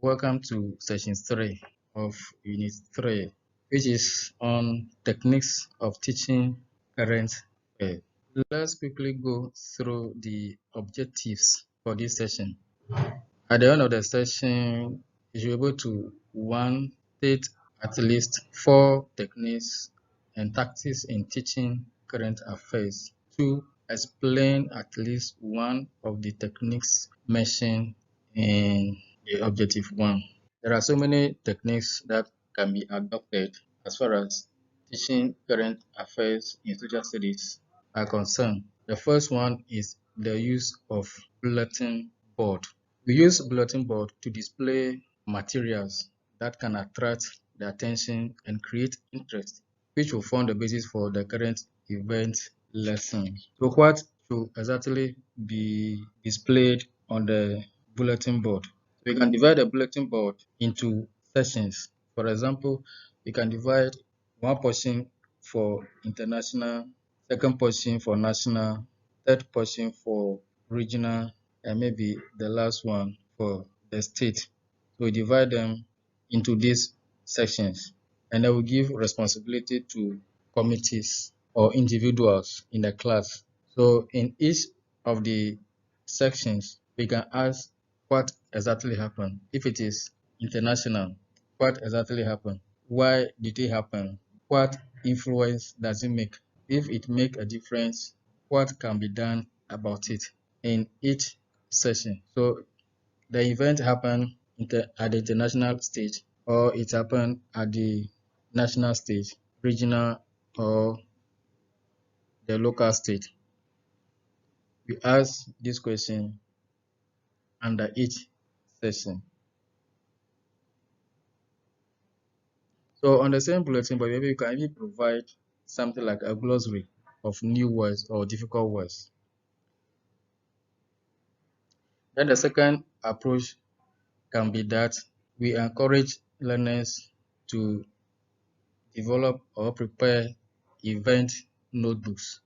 Welcome to session 3 of Unit 3, which is on techniques of teaching current affairs. Let's quickly go through the objectives for this session. At the end of the session, you should be able to 1. State at least 4 techniques and tactics in teaching current affairs. 2. Explain at least one of the techniques mentioned in the objective 1. There are so many techniques that can be adopted as far as teaching current affairs in social studies are concerned. The first one is the use of bulletin board. We use bulletin board to display materials that can attract the attention and create interest, which will form the basis for the current event lesson. So what should exactly be displayed on the bulletin board? We can divide the bulletin board into sections. For example, we can divide one portion for international, second portion for national, third portion for regional, and maybe the last one for the state. So we divide them into these sections, and then we give responsibility to committees or individuals in the class. So in each of the sections, we can ask what exactly happened. If it is international, what exactly happened? Why did it happen? What influence does it make? If it make a difference, what can be done about it in each session? So the event happened at the international stage, or it happened at the national stage, regional, or the local stage. We ask this question under each session. So on the same bulletin board, maybe you can even provide something like a glossary of new words or difficult words. Then the second approach can be that we encourage learners to develop or prepare event notebooks.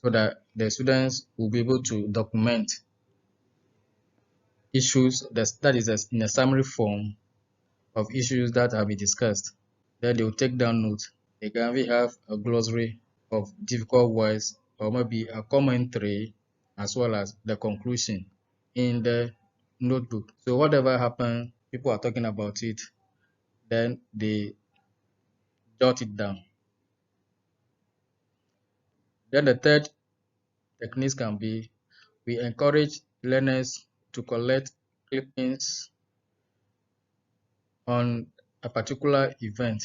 So that the students will be able to document issues that is in a summary form of issues that have been discussed. Then they will take down notes. They can even have a glossary of difficult words or maybe a commentary as well as the conclusion in the notebook. So whatever happened, people are talking about it, then they jot it down. Then the third technique can be we encourage learners to collect clippings on a particular event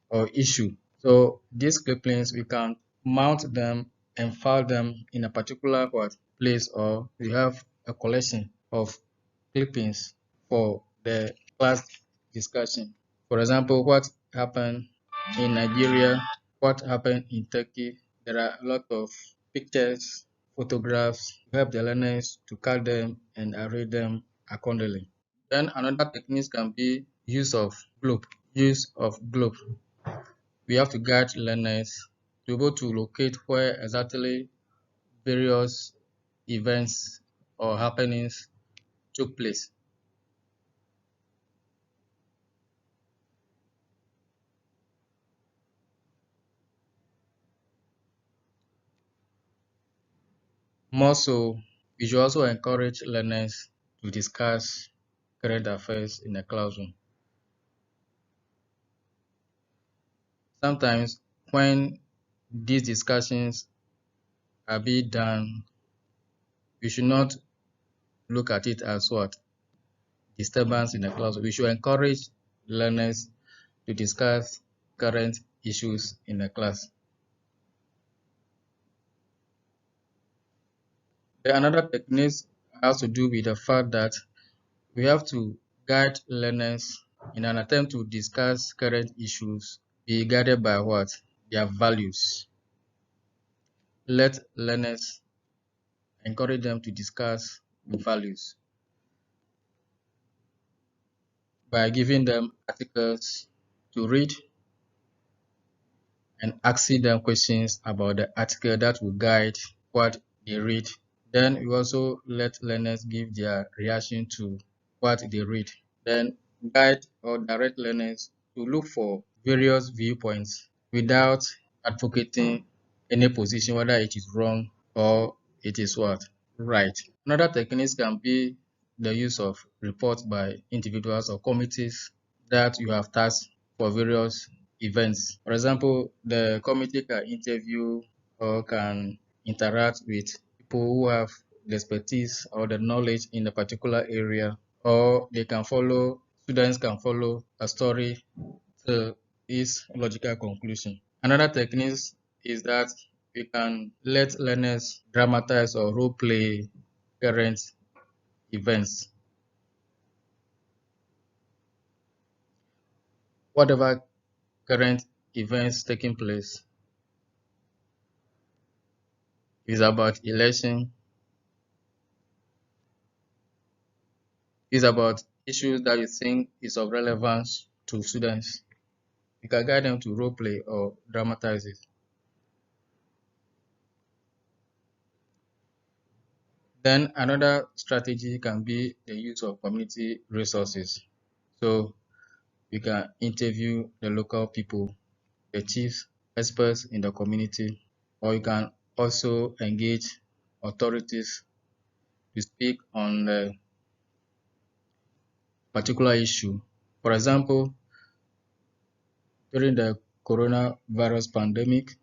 or issue. So these clippings, we can mount them and file them in a particular place, or we have a collection of clippings for the class discussion. For example, what happened in Nigeria, what happened in Turkey. There are a lot of pictures, photographs to help the learners to cut them and arrange them accordingly. Then another technique can be use of globe. Use of globe. We have to guide learners to be able to locate where exactly various events or happenings took place. More so, we should also encourage learners to discuss current affairs in the classroom. Sometimes when these discussions are being done, we should not look at it as disturbance in the classroom. We should encourage learners to discuss current issues in the class. Another technique has to do with the fact that we have to guide learners in an attempt to discuss current issues, be guided by their values. Let learners encourage them to discuss values by giving them articles to read and asking them questions about the article that will guide what they read. Then you also let learners give their reaction to what they read. Then guide or direct learners to look for various viewpoints without advocating any position, whether it is wrong or it is what? Right. Another techniques can be the use of reports by individuals or committees that you have tasked for various events. For example, the committee can interview or can interact with people who have the expertise or the knowledge in a particular area, or they can follow, students can follow a story to its logical conclusion. Another technique is that we can let learners dramatize or role play current events. Whatever current events taking place is about election, is about issues that you think is of relevance to students. You can guide them to role play or dramatize it. Then another strategy can be the use of community resources. So you can interview the local people, the chiefs, experts in the community, or you can also engage authorities to speak on a particular issue. For example, during the coronavirus pandemic,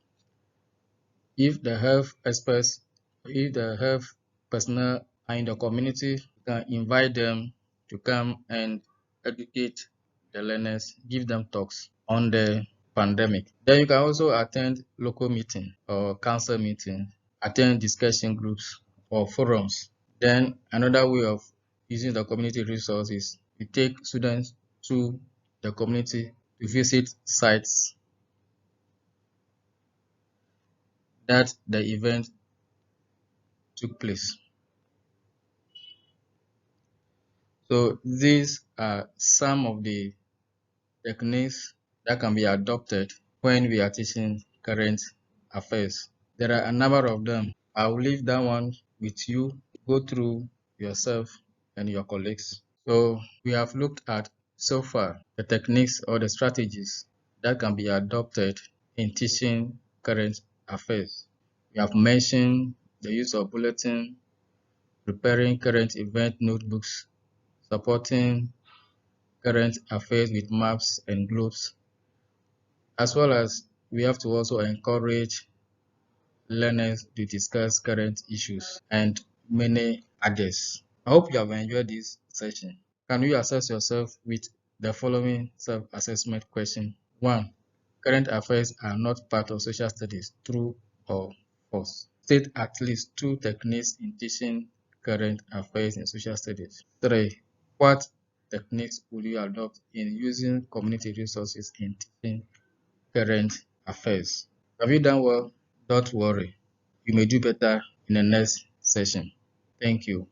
if the health experts, if the health personnel are in the community, you can invite them to come and educate the learners, give them talks on the pandemic. Then you can also attend local meeting or council meeting, attend discussion groups or forums. Then another way of using the community resources, you take students to the community to visit sites that the event took place. So these are some of the techniques that can be adopted when we are teaching current affairs. There are a number of them. I will leave that one with you. Go through yourself and your colleagues. So we have looked at so far the techniques or the strategies that can be adopted in teaching current affairs. We have mentioned the use of bulletin, preparing current event notebooks, supporting current affairs with maps and globes, as well as we have to also encourage learners to discuss current issues and many others. I hope you have enjoyed this session. Can you assess yourself with the following self-assessment question? 1. Current affairs are not part of social studies. True or false? State at least 2 techniques in teaching current affairs in social studies. 3. What techniques would you adopt in using community resources in teaching current affairs? Have you done well? Don't worry. You may do better in the next session. Thank you.